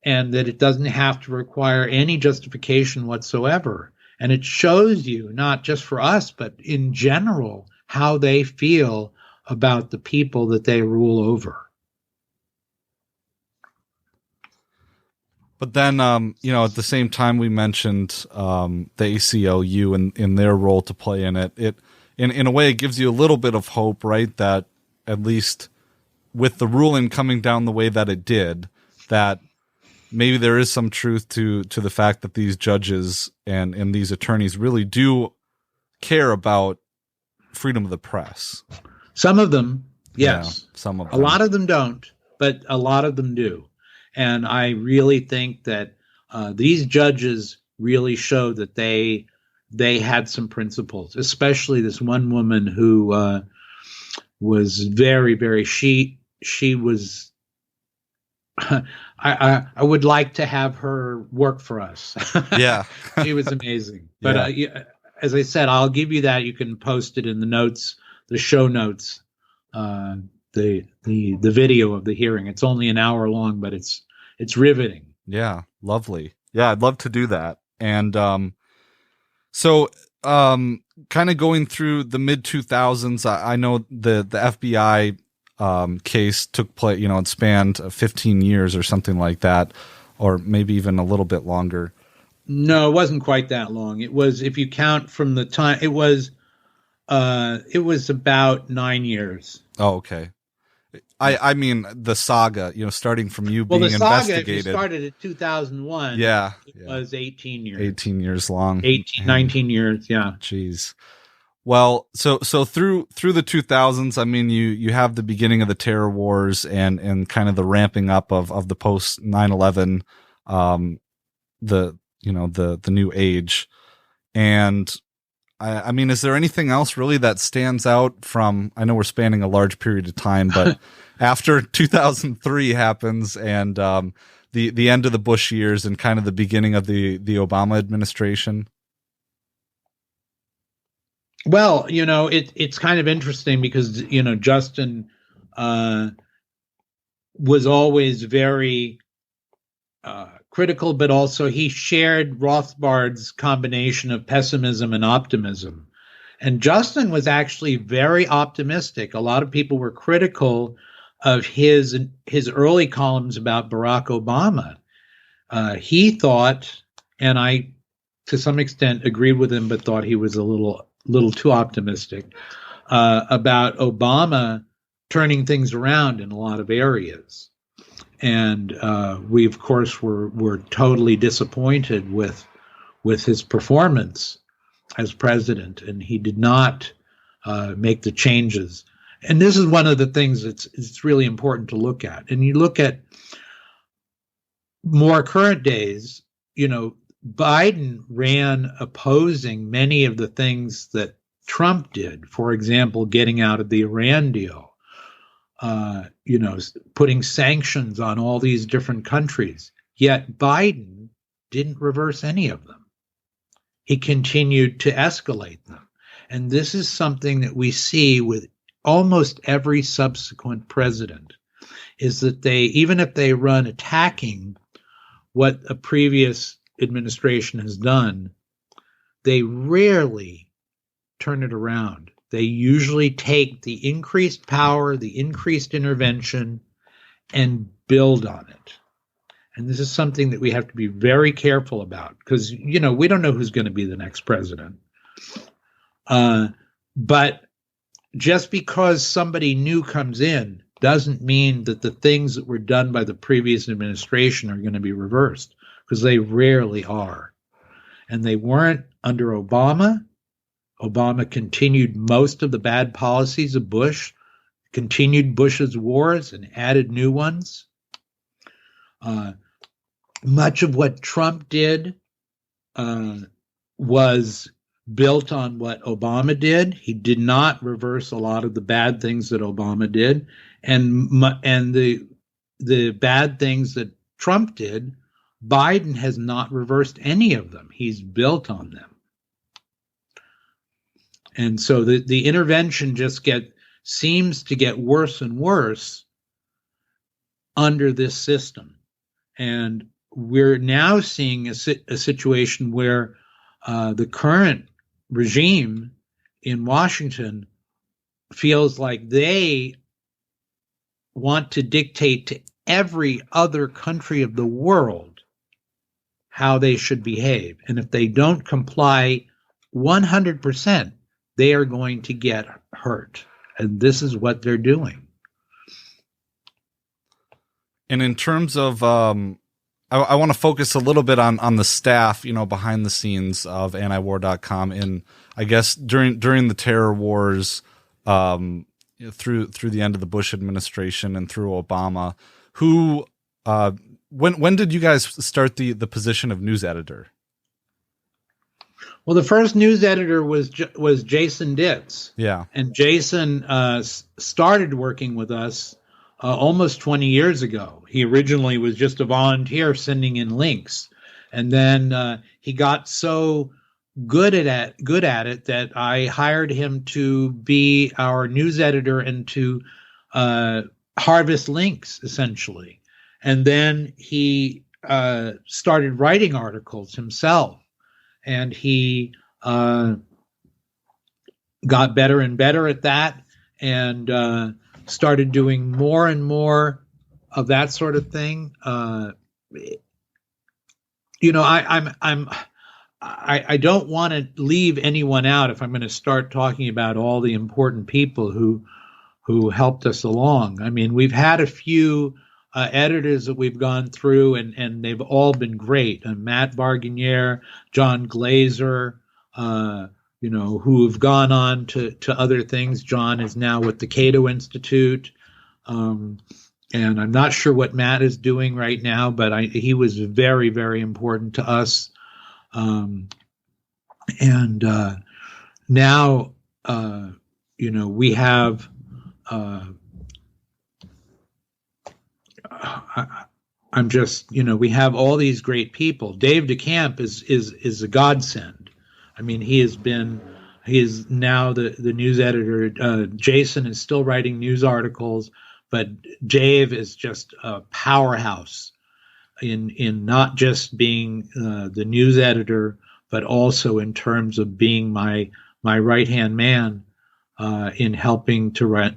and that it doesn't have to require any justification whatsoever. And it shows you, not just for us, but in general, how they feel about the people that they rule over. But then, at the same time, we mentioned the ACLU and in their role to play in it. In a way, it gives you a little bit of hope, right? That at least with the ruling coming down the way that it did, that maybe there is some truth to the fact that these judges and these attorneys really do care about freedom of the press. Some of them, yes. Yeah, some of them. A lot of them don't, but a lot of them do. And I really think that these judges really show that they had some principles, especially this one woman who was very, very, she was, I would like to have her work for us. Yeah. She was amazing. But as I said, I'll give you that. You can post it in the notes, the show notes, the video of the hearing. It's only an hour long, but it's riveting. Yeah. Lovely. Yeah. I'd love to do that. And, so, kind of going through the mid 2000s, I know the FBI, case took place, it spanned 15 years or something like that, or maybe even a little bit longer. No, it wasn't quite that long. It was, if you count from the time, it was about 9 years. Oh, okay. I mean the saga, starting from you being the saga, investigated. if you started at 2001. Yeah. It was 18 years. 18 years long. 19 years. Yeah. Jeez. Well, so through the 2000s, I mean, you have the beginning of the terror wars and kind of the ramping up of the post 9/11, the new age. And I mean, is there anything else really that stands out from, I know we're spanning a large period of time, but after 2003 happens and, the end of the Bush years and kind of the beginning of the Obama administration? Well, it's kind of interesting because, Justin was always very critical, but also he shared Rothbard's combination of pessimism and optimism. And Justin was actually very optimistic. A lot of people were critical of his early columns about Barack Obama. He thought, and I, to some extent, agreed with him, but thought he was a little too optimistic about Obama turning things around in a lot of areas. And we, of course, were totally disappointed with his performance as president, and he did not make the changes. And this is one of the things it's really important to look at. And you look at more current days, Biden ran opposing many of the things that Trump did. For example, getting out of the Iran deal, putting sanctions on all these different countries. Yet Biden didn't reverse any of them. He continued to escalate them. And this is something that we see with almost every subsequent president, is that they, even if they run attacking what a previous administration has done, they rarely turn it around. They usually take the increased power, the increased intervention, and build on it. And this is something that we have to be very careful about because, we don't know who's going to be the next president. But just because somebody new comes in doesn't mean that the things that were done by the previous administration are going to be reversed, because they rarely are. And they weren't under Obama. Obama continued most of the bad policies of Bush, continued Bush's wars, and added new ones. Much of what Trump did was built on what Obama did. He did not reverse a lot of the bad things that Obama did, and the bad things that Trump did, Biden has not reversed any of them. He's built on them. And so the intervention just seems to get worse and worse under this system. And we're now seeing a situation where the current regime in Washington feels like they want to dictate to every other country of the world how they should behave. And if they don't comply 100%, they are going to get hurt. And this is what they're doing. And in terms of, I want to focus a little bit on the staff, behind the scenes of antiwar.com. And I guess during the terror wars, through the end of the Bush administration and through Obama, when did you guys start the position of news editor? Well, the first news editor was Jason Ditz. Yeah. And Jason started working with us almost 20 years ago. He originally was just a volunteer sending in links. And then he got so good at it that I hired him to be our news editor and to harvest links, essentially. And then he started writing articles himself. And he got better and better at that, and started doing more and more of that sort of thing. I don't want to leave anyone out if I'm going to start talking about all the important people who helped us along. I mean, we've had a few editors that we've gone through, and they've all been great. Matt Barganier, John Glazer, who have gone on to other things. John is now with the Cato Institute. And I'm not sure what Matt is doing right now, but he was very, very important to us. Now, we have, we have all these great people. Dave DeCamp is a godsend. I mean, he is now the news editor. Jason is still writing news articles, but Dave is just a powerhouse in not just being the news editor, but also in terms of being my right-hand man in helping to run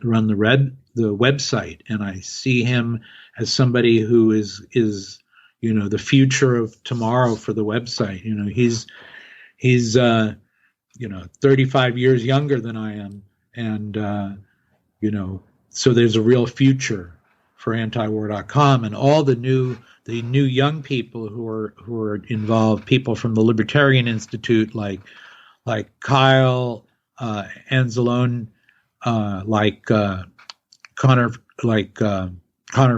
the website. And I see him as somebody who is the future of tomorrow for the website. He's 35 years younger than I am, and so there's a real future for antiwar.com, and all the new young people who are involved, people from the Libertarian Institute, like Kyle Anzalone, like Connor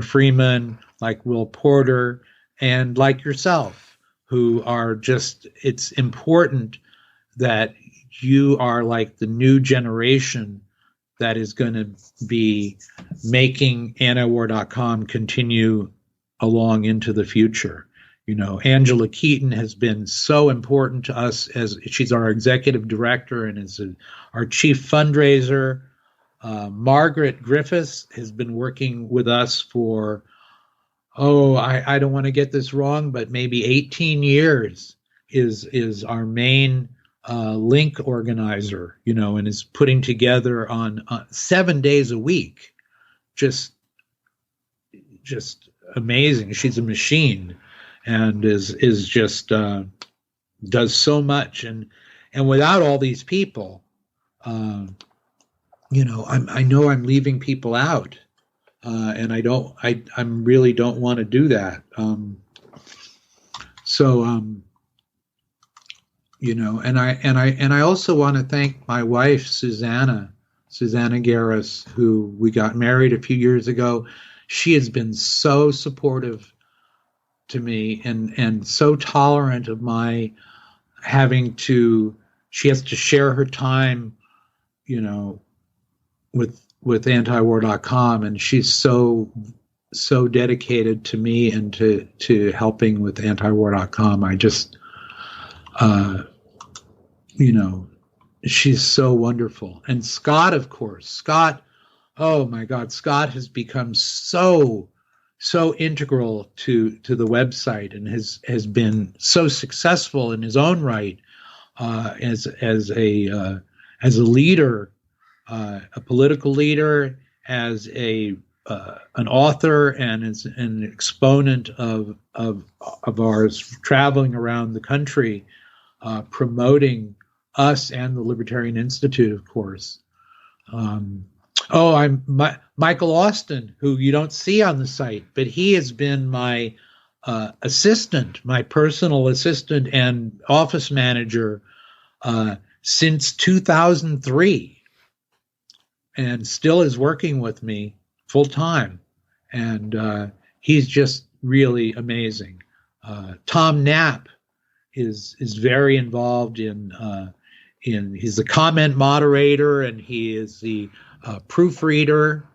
Freeman, like Will Porter, and like yourself, who are just, it's important that you are like the new generation that is going to be making antiwar.com continue along into the future. Angela Keaton has been so important to us, as she's our executive director and is our chief fundraiser. Margaret Griffiths has been working with us for, I don't want to get this wrong, but maybe 18 years is our main link organizer, and is putting together on 7 days a week. Just amazing. She's a machine, and is just does so much. And without all these people, I know I'm leaving people out, and I really don't want to do that. And I also want to thank my wife, Susanna Garris, who we got married a few years ago. She has been so supportive to me and so tolerant of my she has to share her time, with antiwar.com, and she's so dedicated to me and to helping with antiwar.com. I just she's so wonderful. And Scott, of course, oh my God, Scott has become so integral to the website and has been so successful in his own right, as a leader, a political leader, as an author, and as an exponent of ours, traveling around the country, promoting us and the Libertarian Institute, of course. Michael Austin, who you don't see on the site, but he has been my assistant, my personal assistant and office manager since 2003, and still is working with me full time. And he's just really amazing. Tom Knapp is very involved he's the comment moderator, and he is the proofreader.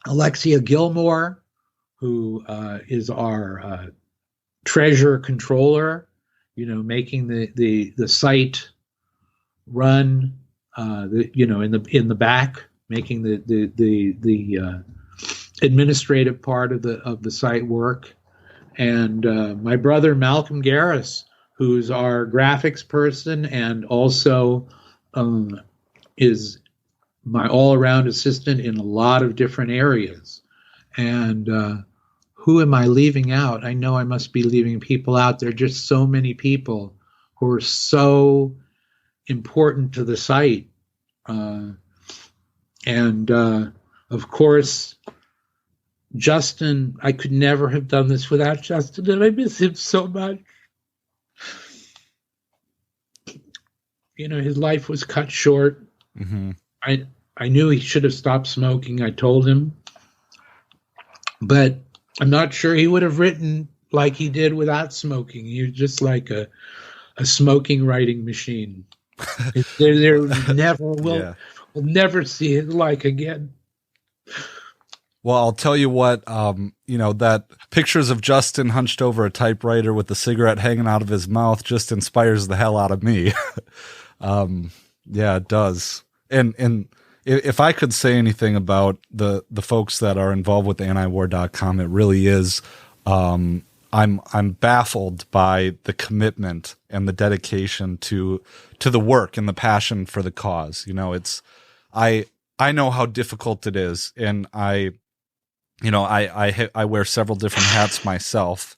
Alexia Gilmore, who is our treasure controller, making the site run, in the back, making the administrative part of the site work. And my brother Malcolm Garris, who's our graphics person and also is my all-around assistant in a lot of different areas. And who am I leaving out? I know I must be leaving people out. There are just so many people who are so important to the site. Of course, Justin, I could never have done this without Justin, and I miss him so much. His life was cut short. Mm-hmm. I knew he should have stopped smoking. I told him. But I'm not sure he would have written like he did without smoking. He was just like a smoking writing machine. There never will. We'll never see his like again. Well, I'll tell you what, that pictures of Justin hunched over a typewriter with the cigarette hanging out of his mouth just inspires the hell out of me. Yeah, it does. And if I could say anything about the folks that are involved with antiwar.com, it really is, I'm baffled by the commitment and the dedication to the work and the passion for the cause. I know how difficult it is, and I wear several different hats myself,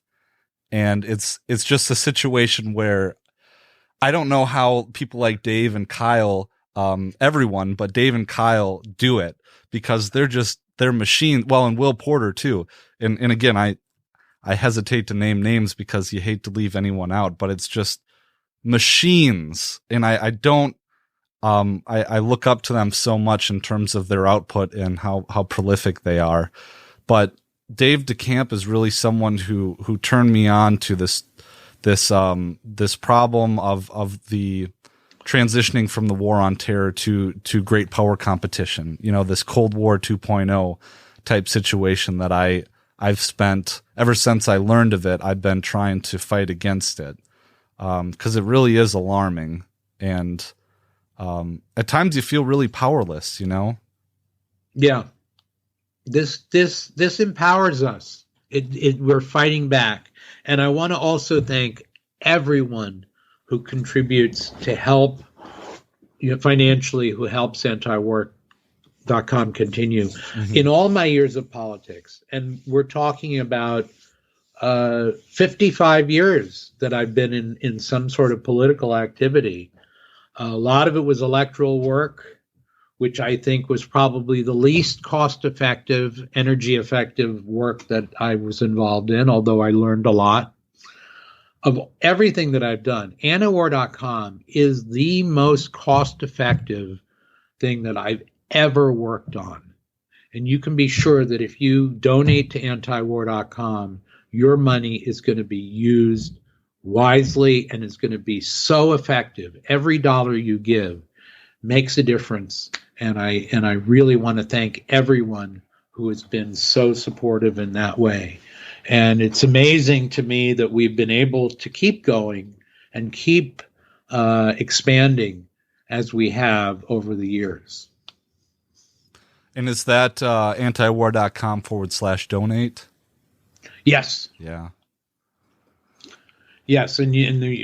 and it's just a situation where I don't know how people like Dave and Kyle, everyone, but Dave and Kyle do it, because they're machines. Well, and Will Porter too. And again, I hesitate to name names because you hate to leave anyone out, but it's just machines. And I look up to them so much in terms of their output and how prolific they are. But Dave DeCamp is really someone who turned me on to this problem of the transitioning from the war on terror to great power competition. This Cold War 2.0 type situation that I've spent ever since I learned of it. I've been trying to fight against it, because it really is alarming, and at times you feel really powerless. Yeah. This empowers us. We're fighting back. And I want to also thank everyone who contributes to help, financially, who helps antiwar.com continue. Mm-hmm. In all my years of politics, and we're talking about 55 years that I've been in some sort of political activity, A lot of it was electoral work, which I think was probably the least cost-effective, energy-effective work that I was involved in, although I learned a lot. Of everything that I've done, antiwar.com is the most cost-effective thing that I've ever worked on. And you can be sure that if you donate to antiwar.com, your money is going to be used wisely and is going to be so effective. Every dollar you give makes a difference. And I really want to thank everyone who has been so supportive in that way. And it's amazing to me that we've been able to keep going and keep expanding as we have over the years. And is that antiwar.com/donate? Yes. Yeah. Yes, and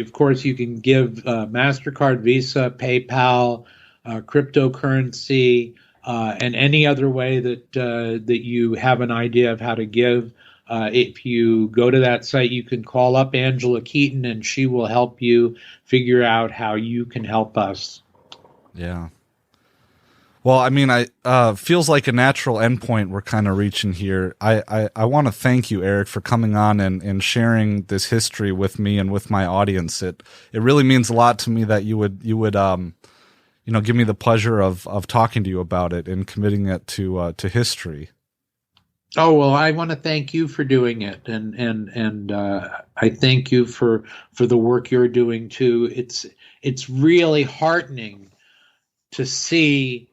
of course you can give MasterCard, Visa, PayPal, cryptocurrency, and any other way that you have an idea of how to give. If you go to that site, you can call up Angela Keaton, and she will help you figure out how you can help us. Yeah. Well, I mean, feels like a natural endpoint we're kind of reaching here. I want to thank you, Eric, for coming on and sharing this history with me and with my audience. It really means a lot to me that you would give me the pleasure of talking to you about it and committing it to history. Oh, well, I want to thank you for doing it, and I thank you for the work you're doing too. It's really heartening to see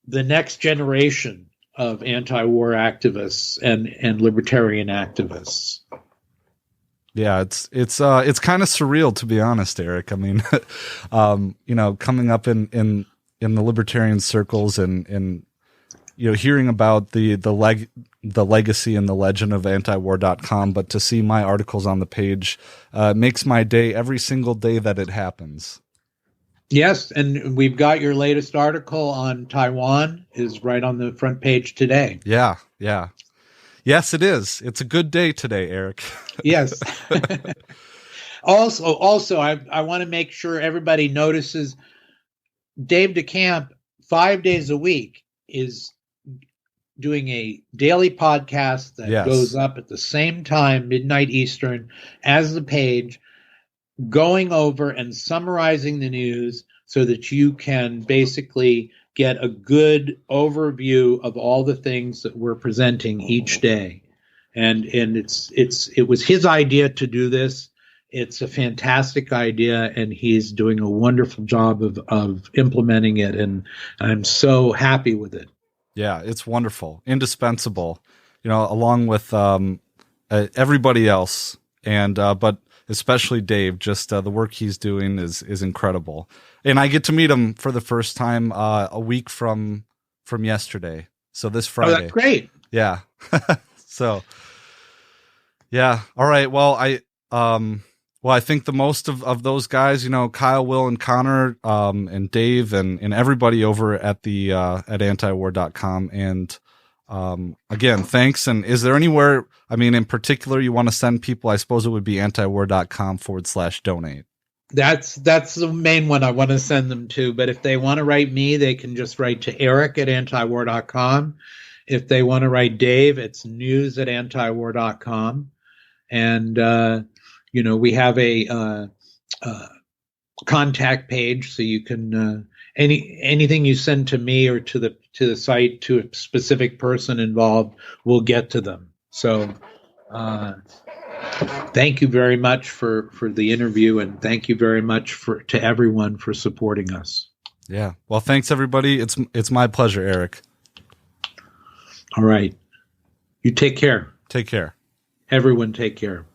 the next generation of anti-war activists and libertarian activists. Yeah, it's kind of surreal, to be honest, Eric. I mean, coming up in the libertarian circles and hearing about the legacy and the legend of antiwar.com, but to see my articles on the page makes my day every single day that it happens. Yes, and we've got your latest article on Taiwan is right on the front page today. Yeah. Yes, it is. It's a good day today, Eric. Yes. Also, I want to make sure everybody notices Dave DeCamp 5 days a week is doing a daily podcast that goes up at the same time, midnight Eastern, as the page, going over and summarizing the news so that you can basically get a good overview of all the things that we're presenting each day. And it was his idea to do this. It's a fantastic idea, and he's doing a wonderful job of implementing it, and I'm so happy with it. Yeah, it's wonderful, indispensable, along with everybody else, and but especially Dave. Just the work he's doing is incredible, and I get to meet him for the first time a week from yesterday. So this Friday. Oh, that's great. Yeah. So, yeah. All right. Well, I think the most of those guys, Kyle, Will, and Connor, and Dave, and everybody over at the at antiwar.com. And again, thanks. And is there anywhere, in particular, you want to send people? I suppose it would be antiwar.com/donate. That's the main one I want to send them to. But if they want to write me, they can just write to Eric at antiwar.com. If they want to write Dave, it's news@antiwar.com. And, we have a contact page, so you can anything you send to me or to the site to a specific person involved will get to them. So thank you very much for the interview, and thank you very much to everyone for supporting us. Yeah. Well, thanks everybody. It's my pleasure, Eric. All right. You take care. Take care. Everyone take care.